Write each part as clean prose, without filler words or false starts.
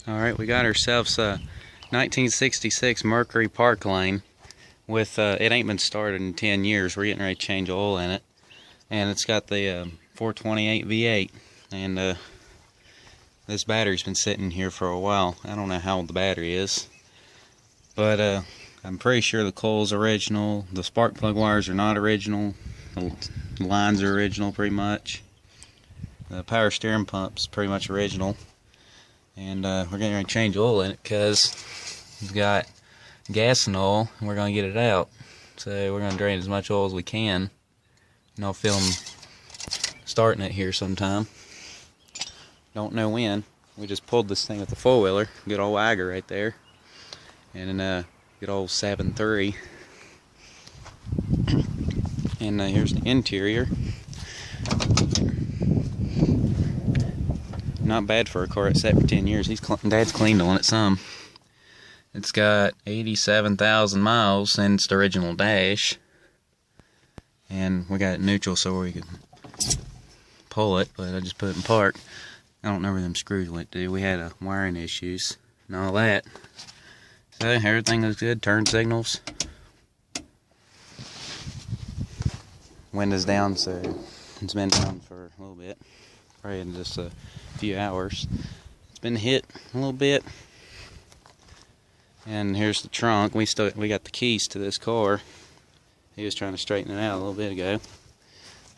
Alright, we got ourselves a 1966 Mercury Park Lane with, it ain't been started in 10 years. We're getting ready to change oil in it. And it's got the 428 V8. And this battery's been sitting here for a while. I don't know how old the battery is. But I'm pretty sure the coil's original. The spark plug wires are not original. The lines are original pretty much. The power steering pump's pretty much original. And we're getting ready to change oil in it because we've got gas and oil and we're going to get it out. So we're going to drain as much oil as we can. And I'll film starting it here sometime. Don't know when. We just pulled this thing with the four-wheeler. Good old Wagger right there. And good old 7.3. And here's the interior. Not bad for a car that's sat for 10 years. Dad's cleaned on it some. It's got 87,000 miles and it's the original dash. And we got it neutral so we could pull it, but I just put it in park. I don't know where them screws went to. We had wiring issues and all that. So everything looks good. Turn signals. Wind is down, so it's been down for a little bit. Probably in just a few hours. It's been hit a little bit. And here's the trunk. We got the keys to this car. He was trying to straighten it out a little bit ago.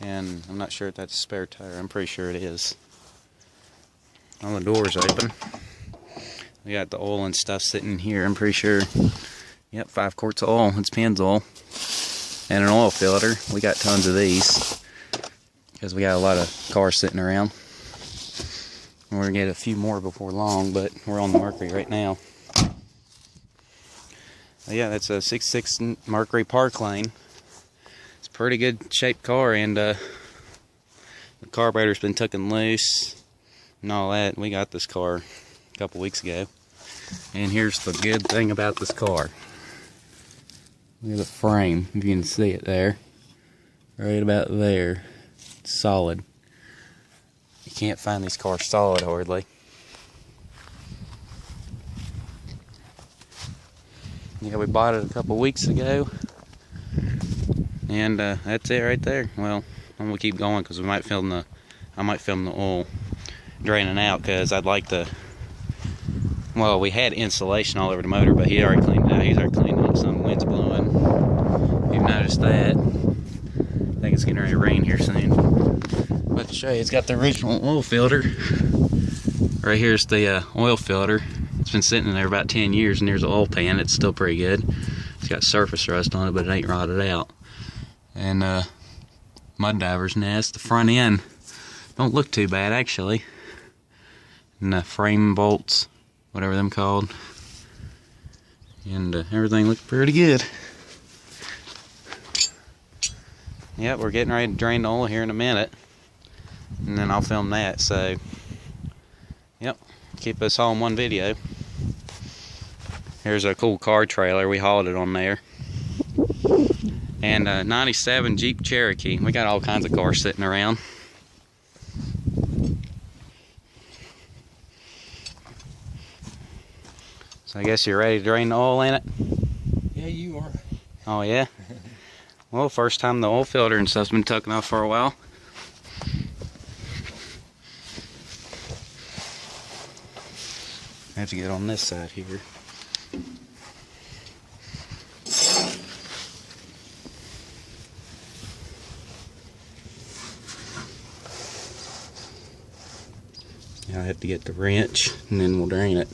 And I'm not sure if that's a spare tire. I'm pretty sure it is. All the doors open. We got the oil and stuff sitting here. I'm pretty sure. Yep, 5 quarts of oil. It's Pennzoil. And an oil filter. We got tons of these because we got a lot of cars sitting around. We're gonna get a few more before long, but we're on the Mercury right now. But yeah, that's a 66 Mercury Park Lane. It's a pretty good shaped car, and the carburetor's been taken loose and all that. We got this car a couple weeks ago. And here's the good thing about this car. Look at the frame, if you can see it there. Right about there. It's solid. You can't find these cars solid hardly. Yeah, we bought it a couple weeks ago. And that's it right there. Well, I'm gonna keep going because I might film the oil draining out because I'd like to. Well, we had insulation all over the motor, but he already cleaned it out. He's already cleaned it up. Some wind's blowing. You've noticed that. I think it's getting ready to rain here soon. But to show you, it's got the original oil filter. Right here's the oil filter. It's been sitting in there about 10 years, and there's an oil pan. It's still pretty good. It's got surface rust on it, but it ain't rotted out. And mud diver's nest. The front end don't look too bad actually. And the frame bolts, whatever them called, and everything looks pretty good. Yep, we're getting ready to drain the oil here in a minute, and then I'll film that. So yep, keep us all in one video. Here's a cool car trailer. We hauled it on there. And 97 Jeep Cherokee. We got all kinds of cars sitting around. So I guess you're ready to drain the oil in it? Yeah, you are. Oh yeah? Well, first time the oil filter and stuff's been tucking off for a while. I have to get on this side here. Now I have to get the wrench and then we'll drain it.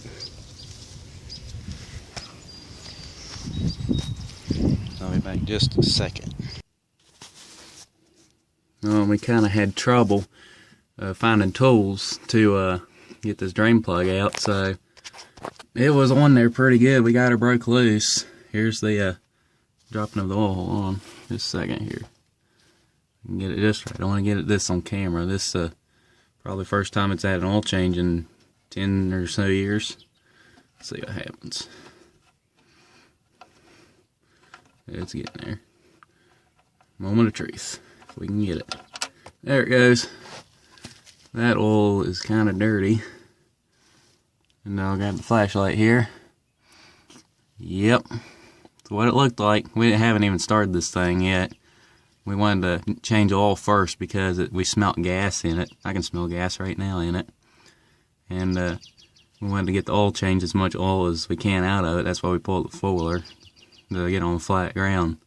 I'll be back just a second. Well, we kind of had trouble finding tools to get this drain plug out, so it was on there pretty good. We got her broke loose. Here's the dropping of the oil. Hold on just a second here. I can get it just right. I want to get this on camera. This probably first time it's had an oil change in 10 or so years. Let's see what happens. It's getting there. Moment of truth. If we can get it. There it goes. That oil is kind of dirty. And now I got the flashlight here. Yep, that's what it looked like. We haven't even started this thing yet. We wanted to change oil first because we smelt gas in it. I can smell gas right now in it. And we wanted to get the oil changed, as much oil as we can out of it. That's why we pulled the four-wheeler to get on flat ground,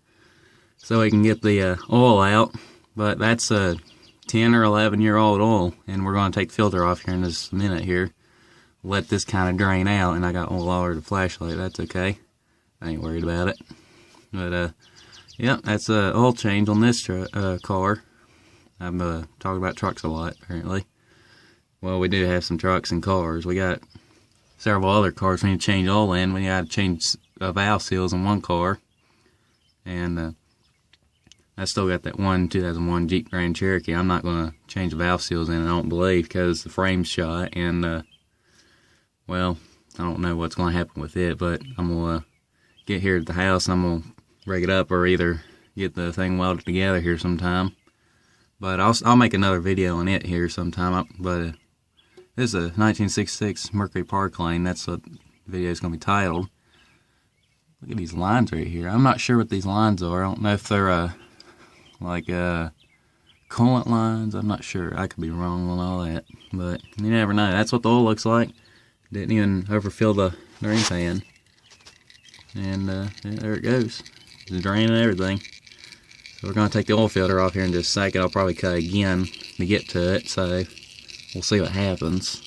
so we can get the oil out. But that's a 10 or 11-year-old oil, and we're going to take the filter off here in just a minute here. Let this kind of drain out, and I got oil all over the flashlight. That's okay. I ain't worried about it. But yep, that's a oil change on this car. I'm talking about trucks a lot, apparently. Well, we do have some trucks and cars. We got several other cars we need to change oil in. We got to change valve seals in one car. And I still got that 2001 Jeep Grand Cherokee. I'm not going to change the valve seals in, I don't believe, because the frame's shot. And, well, I don't know what's going to happen with it, but I'm going to get here at the house and I'm going to rig it up, or either get the thing welded together here sometime. But I'll make another video on it here sometime. But this is a 1966 Mercury Park Lane. That's what the video is going to be titled. Look at these lines right here. I'm not sure what these lines are. I don't know if they're like coolant lines. I'm not sure. I could be wrong on all that. But you never know. That's what the oil looks like. Didn't even overfill the drain pan. And yeah, there it goes. It's draining everything. So we're going to take the oil filter off here in just a second. I'll probably cut again to get to it, so we'll see what happens.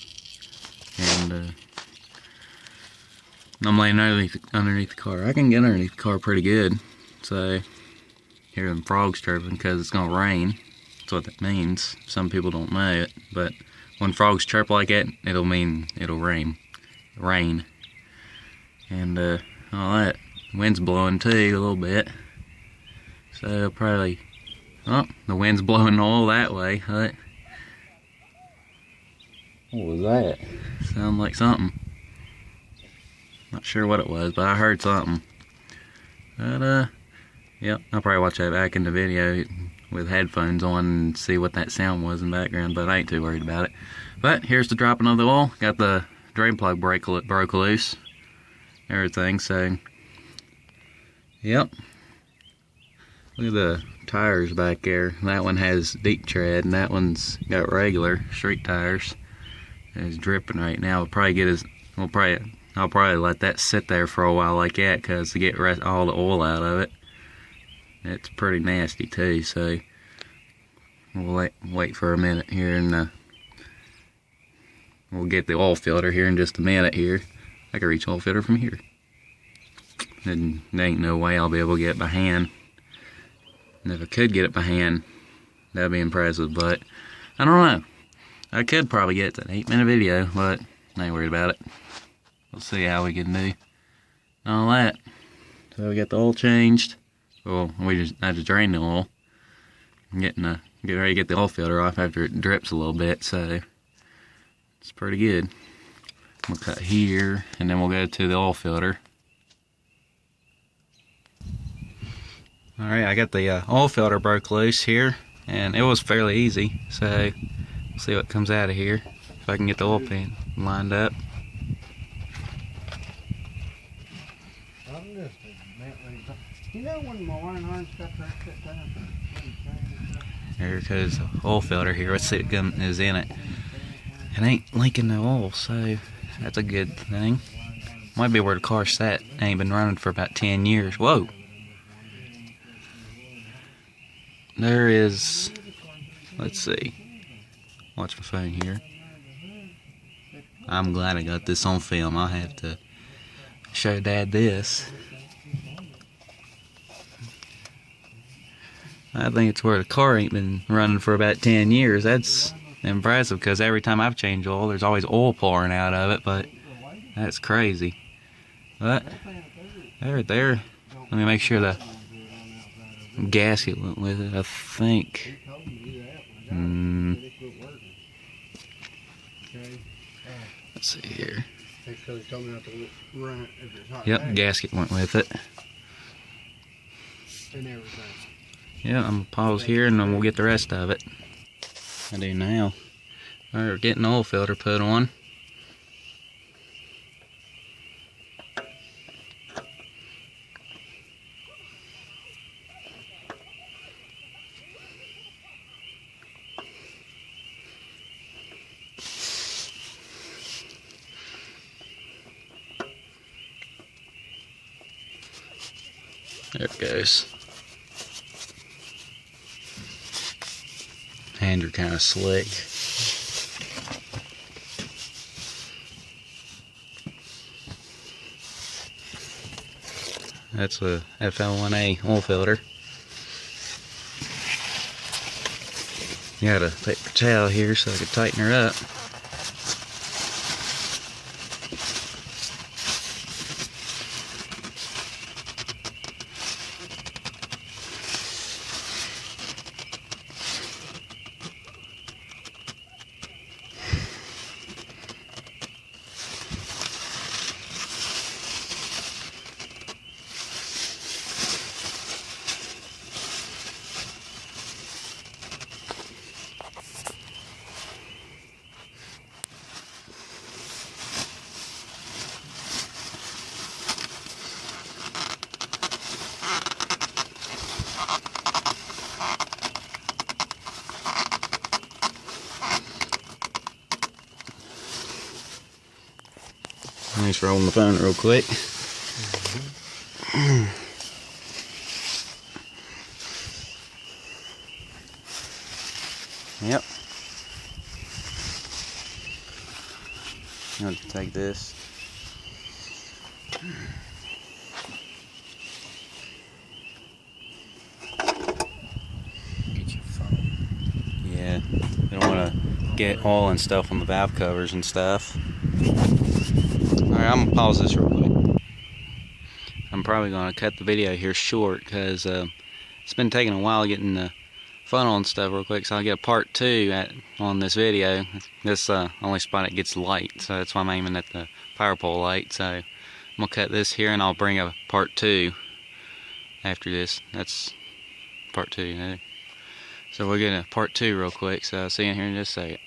And I'm laying underneath the car. I can get underneath the car pretty good. So hear them frogs chirping because it's going to rain. That's what that means. Some people don't know it, but when frogs chirp like that, it'll mean it'll rain. And all that. Wind's blowing too a little bit. So probably, oh, the wind's blowing all that way. What was that? Sounded like something. Not sure what it was, but I heard something. But yep, I'll probably watch that back in the video with headphones on and see what that sound was in the background, but I ain't too worried about it. But here's the dropping of the oil. Got the drain plug broke loose. Everything, so yep. Look at the tires back there. That one has deep tread, and that one's got regular street tires. It's dripping right now. I'll probably let that sit there for a while like that, because to get all the oil out of it, it's pretty nasty too. So we'll wait for a minute here, and we'll get the oil filter here in just a minute here. I can reach oil filter from here. And there ain't no way I'll be able to get it by hand. And if I could get it by hand, that'd be impressive, but I don't know. I could probably get an 8-minute video, but I ain't worried about it. We'll see how we can do all that. So we got the oil changed. Well, I just drained the oil. I'm get ready to get the oil filter off after it drips a little bit, so it's pretty good. We'll cut here, and then we'll go to the oil filter. Alright, I got the oil filter broke loose here, and it was fairly easy, so we'll see what comes out of here, if I can get the oil pan lined up. You know when my wiring harness got cracked that time? There goes the oil filter here. Let's see what is in it. It ain't leaking no oil, so that's a good thing. Might be where the car sat. Ain't been running for about 10 years. Whoa! There is, let's see. Watch my phone here. I'm glad I got this on film. I'll have to show Dad this. I think it's where the car ain't been running for about 10 years. That's impressive, because every time I've changed oil, there's always oil pouring out of it, but that's crazy. But there. Let me make sure the gasket went with it, I think. Let's see here. Yep, gasket went with it. Yeah, I'm gonna pause here and then we'll get the rest of it. I do now. Alright, we're getting the oil filter put on. There it goes. Hands are kind of slick. That's a FL1A oil filter. Got a paper towel here so I can tighten her up. Thanks for holding the phone real quick. Yep. I'm going to take this. Get your phone. Yeah, they don't want to get oil and stuff on the valve covers and stuff. Alright, I'm going to pause this real quick. I'm probably going to cut the video here short because it's been taking a while getting the funnel and stuff real quick, so I'll get a part 2 on this video. This only spot it gets light, so that's why I'm aiming at the power pole light. So I'm going to cut this here and I'll bring a part 2 after this. That's part 2. So we'll get a part 2 real quick, so I'll see you here in just a second.